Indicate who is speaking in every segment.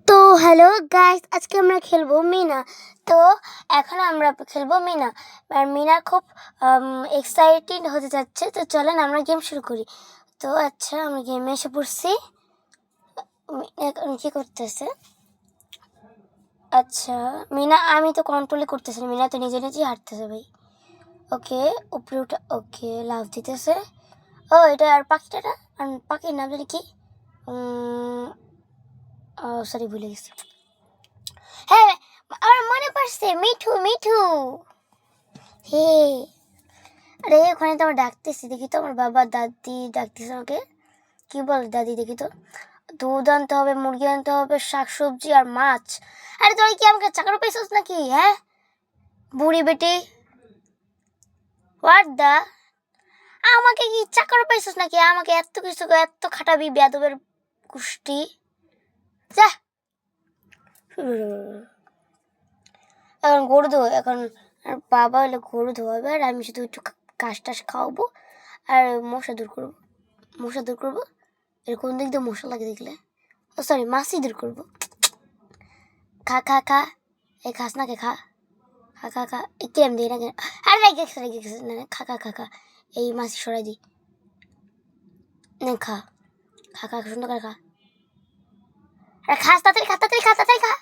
Speaker 1: তো hello guys, আজকে আমরা খেলবো মিনা। তো এখন আমরা খেলবো মিনা, আর মিনা খুব এক্সাইটেড হতে যাচ্ছে। তো চলেন আমরা গেম শুরু করি। তো আচ্ছা, আমি গেমে এসে পড়ছি। এখন কী করতেছে? আচ্ছা মিনা, আমি তো কন্ট্রোলই করতেছি না, মিনা তো নিজে নিজেই হাঁটতেছে ভাই। ওকে, উপরে উঠে ওকে লাভ দিতেছে। ও এটা আর পাখিটা না, আর পাখির নাম জানি কি, সরি ভুলে গেছি। হ্যাঁ, আমার মনে পড়ছে, মিঠু মিঠু। হে, আরে ওখানে তো আমার ডাকতেছি, দেখি তো আমার বাবা দাদি ডাকতেছে আমাকে। কি বল দাদি, দেখি তো। দুধ আনতে হবে, মুরগি আনতে হবে, শাকসবজি আর মাছ। আরে তোরা কি আমাকে চাকর পেয়েছিস নাকি? হ্যাঁ বুড়ি বেটি, হোয়াট দা, আমাকে কি চাকর পেয়েছিস নাকি? আমাকে এত কিছু এত খাটাবি বেয়াদবের কুষ্টি, যা। এখন গরু ধো, এখন বাবা হলে গরু ধোয়াবে আর আমি শুধু একটু ঘাস টাস খাওয়াবো আর মশা দূর করবো। মশা দূর করবো, এর কোন দিক দিয়ে মশা লাগে দেখলে? ও সরি, মাছই দূর করবো। খা খা খা, এই খাস না কে, খা খা খা খা, এই কেম দিই না কেন? আরে রেগে গেছে না, খা খা খা খা, এই মাছ সরাই দিই না, খা খা খা, সুন্দর করে খা। আরে খাস, তাড়াতাড়ি খা, তাড়াতাড়ি খা, তাড়াতাড়ি খা।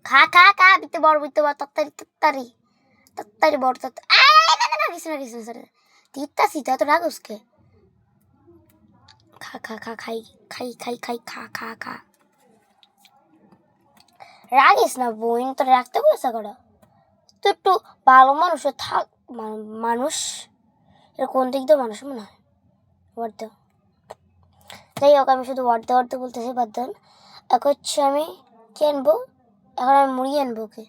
Speaker 1: খা খা খা, বিতে বড় তাড়াতাড়ি তাড়াতাড়ি তাড়াতাড়ি বড় তাড়াতাড়ি। না কিছু না কিছু না, স্যার দিতাছি তো, এত রাগ উসকে। খা খা খা, খাই খাই খাই খাই, খা খা খা। রাগিস না বোন, তোর রাখতে বলেছে করা। তো একটু ভালো মানুষের থাক, মানুষ এর কোন দিক দিয়ে মানুষ মনে হয়? ওয়ার্ড দাও। যাই হোক, আমি শুধু ওয়ার্ড দেওয়ার বলতেছি, বাদ দেন। এখন হচ্ছে আমি কি আনবো, এখন আমি মুরগি আনবো। ওকে,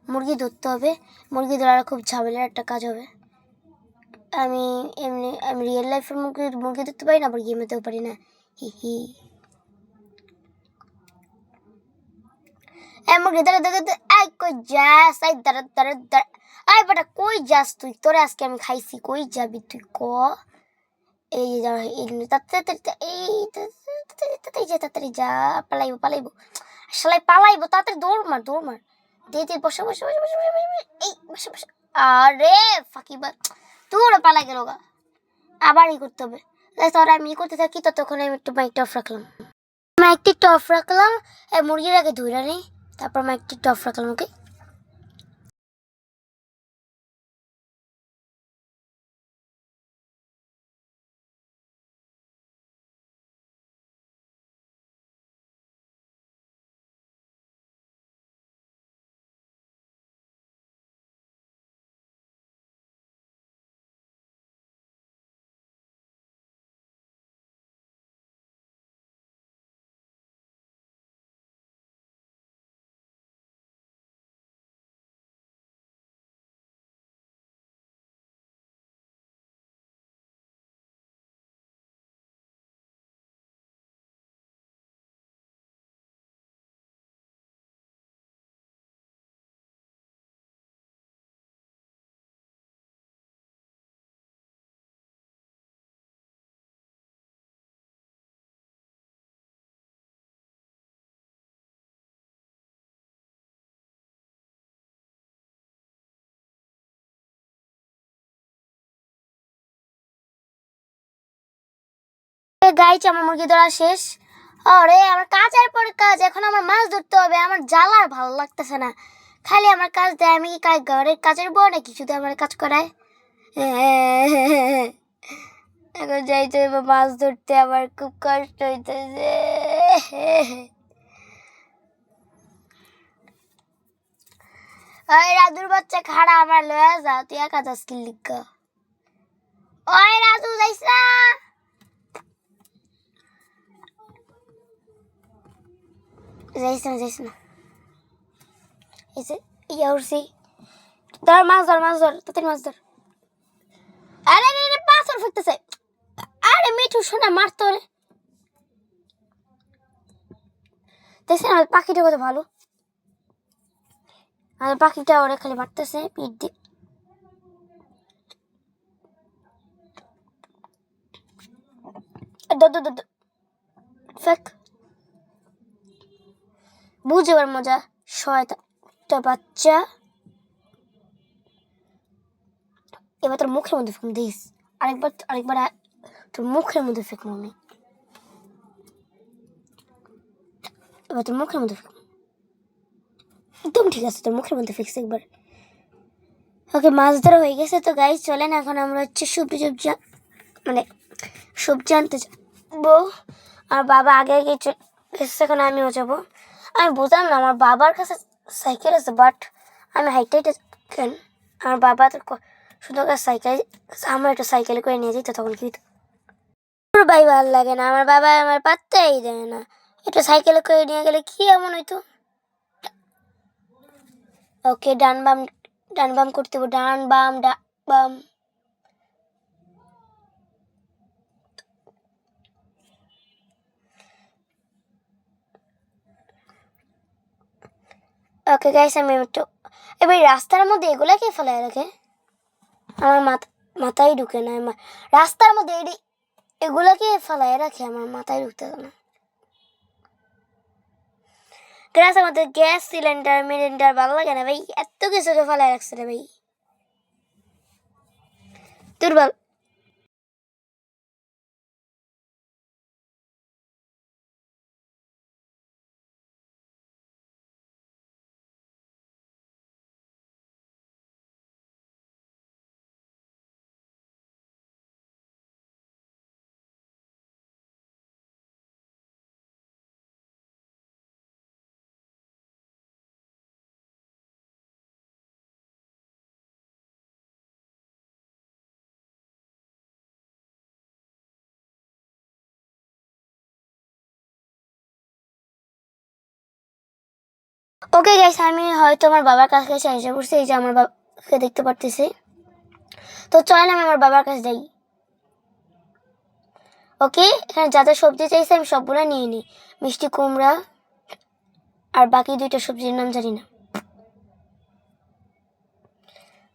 Speaker 1: মুরগি ধরতে হবে। মুরগি ধরার খুব ঝামেলার একটা কাজ হবে। আমি আমি রিয়েল লাইফের মুরগি ধরতে পারি না, আবার গেমেতেও পারি না। হি হি। মুরগি দাঁড়া দাঁড়া, এই কই যাস? এই দাঁড়া দাঁড়া দাঁড়া, এই বেটা কই যাস তুই? তোরে আজকে আমি খাইছি, কই যাবি তুই ক? এই তাড়াতাড়ি যা, তাড়াতাড়ি যা, পালাইবো পালাইবো, শালাই পালাইবো, তাড়াতাড়ি দৌড় মার দৌড় মার। দিয়ে বসে বসে বসে বসে বসে বসে, এই বসে বসে। আরে ফাঁকিবাজ, তুই পালাই গেল গা, আবার ই করতে হবে। তোর আমি ই করতে থাকি, ততক্ষণ আমি একটু মাইকটা অফ রাখলাম। মাইকটি একটু অফ রাখলাম, মুরগির আগে ধুইরা নেই, তারপর মাইকটি একটু অফ রাখলাম। ওকে, গাইছে আমার মুরগি ধরা শেষ। আরে আমার কাজের পরে কাজ, এখন আমার মাছ ধরতে হবে। আমার জ্বালা আর ভালো লাগতেছে না, খালি আমার কাজ দেয়। আমি কি ঘরের কাজের বউ নাকি শুধু আমার কাজ করায়? এখন যাইতে হবে মাছ ধরতে, আমার খুব কষ্ট হইতেছে। ওই রাজুর বাচ্চা খাড়া, আমার লয়ে যা, তুই একা যাস কি লিখা? ওই রাজু যাইস না, যাইস না যাইস না। এসে ইয়া উঠছি, ধর মাছ ধর, মাছ ধর, তাড়াতাড়ি মাছ ধর। আরে রে পাথর ফুটতেছে। আরে মিঠু শোনা, মারতো রে। দেখছেন আমার পাখিটা কত ভালো, আর পাখিটা ওরে খালি মারতেছে পিঠ দিয়ে। ফেক বুঝ এবার মজা শয়তানটা বাচ্চা এবার তোর মুখের মধ্যে ফেক দিস আরেকবার তোর মুখের মধ্যে ফেক আমি এবার তোর মুখের মধ্যে ফেক একদম ঠিক আছে তোর মুখের মধ্যে ফেকস একবার ওকে মাছ ধরা হয়ে গেছে তো গাইস চলেন এখন আমরা হচ্ছে সবজি মানে সবজি আনতে যাবো আর বাবা আগে আগে এসে এখন আমিও যাবো আমি বুঝলাম না আমার বাবার কাছে সাইকেল আছে বাট আমি হাইটে কেন আমার বাবা তো শুধু সাইকেল আমার একটু সাইকেল করে নিয়ে যেত তখন কি আমার ভাই ভালো লাগে না আমার বাবা আমার পাত্তাই দেয় না একটু সাইকেল করে নিয়ে গেলে কি এমন হইতো ওকে ডান বাম করতে হবে ডান বাম ওকে গাইস আমি একটু এবার রাস্তার মধ্যে এগুলা কে ফেলায় রাখে আমার মাথায় ঢুকে না রাস্তার মধ্যে এগুলাকে ফেলায় রাখে আমার মাথায় ঢুকতে না গ্যাস আমাদের গ্যাস সিলিন্ডার মিলিন্ডার ভালো লাগে না ভাই এত কিছুকে ফেলায় রাখছে রে ভাই দুর্বল ওকে গাইস আমি হয়তো আমার বাবার কাছে এসে পড়ছি এই যে আমার বাবাকে দেখতে পারতেছি তো চলেন আমি আমার বাবার কাছে যাই ওকে এখানে যা যা সবজি চাইছে আমি সবগুলো নিয়ে নিই মিষ্টি কুমড়া আর বাকি দুইটা সবজির নাম জানি না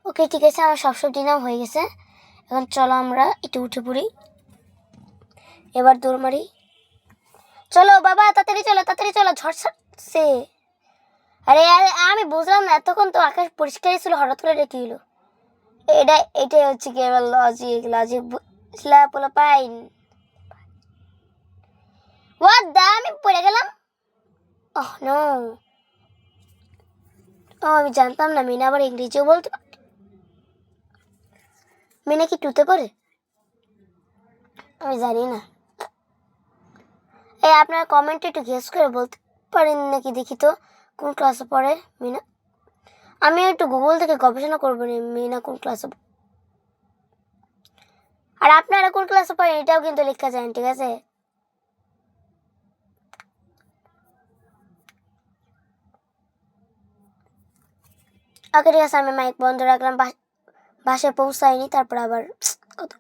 Speaker 1: ওকে ঠিক আছে আমার সব সবজির নাম হয়ে গেছে এখন চলো আমরা একটু উঠে পড়ি এবার দৌড় মারি চলো বাবা তাড়াতাড়ি চলো ঝড়ছে আরে আমি বুঝলাম না এতক্ষণ তো আকাশ পরিষ্কারই ছিল হঠাৎ করে কি হলো এটাই হচ্ছে কি এবার লজিক বুঝলা পোলা পাইন হোয়াট দা আমি পড়ে গেলাম ওহ নো ও আমি জানতাম না মিনা আবার ইংরেজিও বলতে মিনা কি টুতে পড়ে আমি জানি না এই আপনারা কমেন্টে একটু গেস করে বলতে পারেন নাকি দেখি তো কোন ক্লাসে পড়ে মিনা আমি একটু গুগল থেকে গবেষণা করবো না মিনা কোন ক্লাসে আর আপনারা কোন ক্লাসে পড়েন এটাও কিন্তু লেখা যায় ঠিক আছে ওকে ঠিক আছে আমি মাইক বন্ধ রাখলাম বাসায় পৌঁছায়নি তারপর আবার কত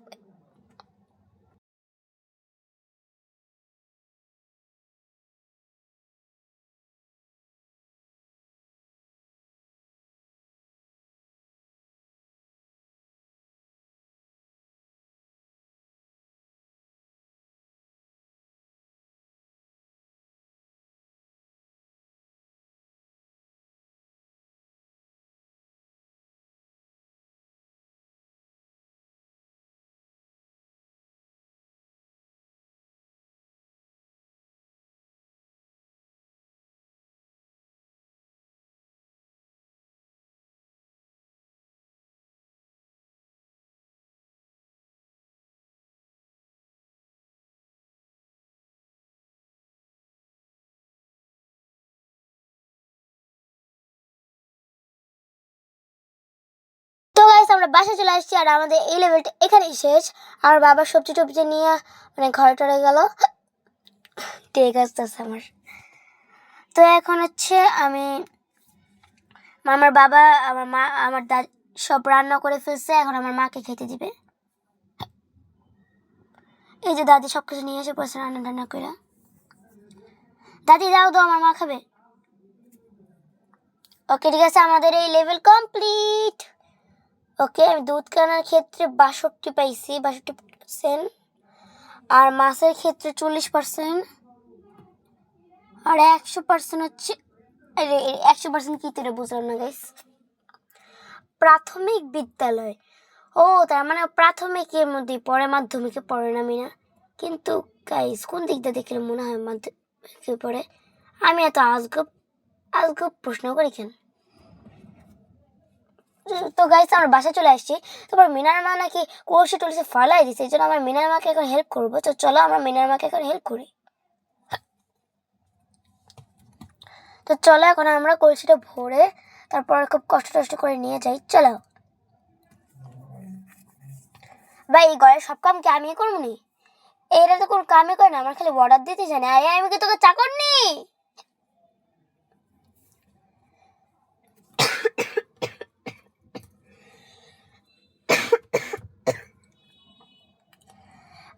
Speaker 1: তো গাইস আমরা বাসায় চলে আসছি আর আমাদের এই লেভেলটা এখানেই শেষ আর বাবা সবজি টবজি নিয়ে মানে ঘরে টরে গেল ঠিক আছে আমার তো এখন হচ্ছে আমি আমার বাবা আমার মা আমার দাদি সব রান্না করে ফেলছে এখন আমার মাকে খেতে দিবে এই যে দাদি সব কিছু নিয়ে এসে পড়ছে রান্না করে দাদি দাও তো আমার মা খাবে ওকে ঠিক আছে আমাদের এই লেভেল কমপ্লিট ওকে আমি দুধ কেনার ক্ষেত্রে ৬২ পাইছি ৬২%। আর মাছের ক্ষেত্রে 40%, আর 100% হচ্ছে 100% কি তোরা বুঝলাম না গাইস। প্রাথমিক বিদ্যালয়, ও তার মানে প্রাথমিকের মধ্যে পড়ে, মাধ্যমিকে পড়ে না মিনা। কিন্তু গাইস কোন দিকটা দেখলে মনে হয় মাধ্যমিকে পড়ে? আমি এত আজগব আজগব প্রশ্ন করি কেন? তো গাইস আমরা বাসায় চলে আসছি। তারপর মিনার মা নাকি কলসি টলসি ফালাই দিছে, এই জন্য আমার মিনার মাকে এখন হেল্প করবো। তো চলো আমরা মিনার মাকে এখন হেল্প করি। তো চলো এখন আমরা কলসিটা ভরে তারপর খুব কষ্ট করে নিয়ে যাই। চলো ভাই, এই ঘরের সব কাম কি আমি করবো নি? এরা তো কোনো কামই করে না, আমার খালি অর্ডার দিতে জানে। আমি কি তোকে চাকর নি?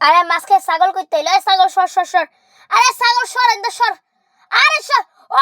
Speaker 1: আরে মাছকে ছাগল করতে এলো, ছাগল সর সর সর, আরে ছাগল সর, একদম সর, আরে সর। ও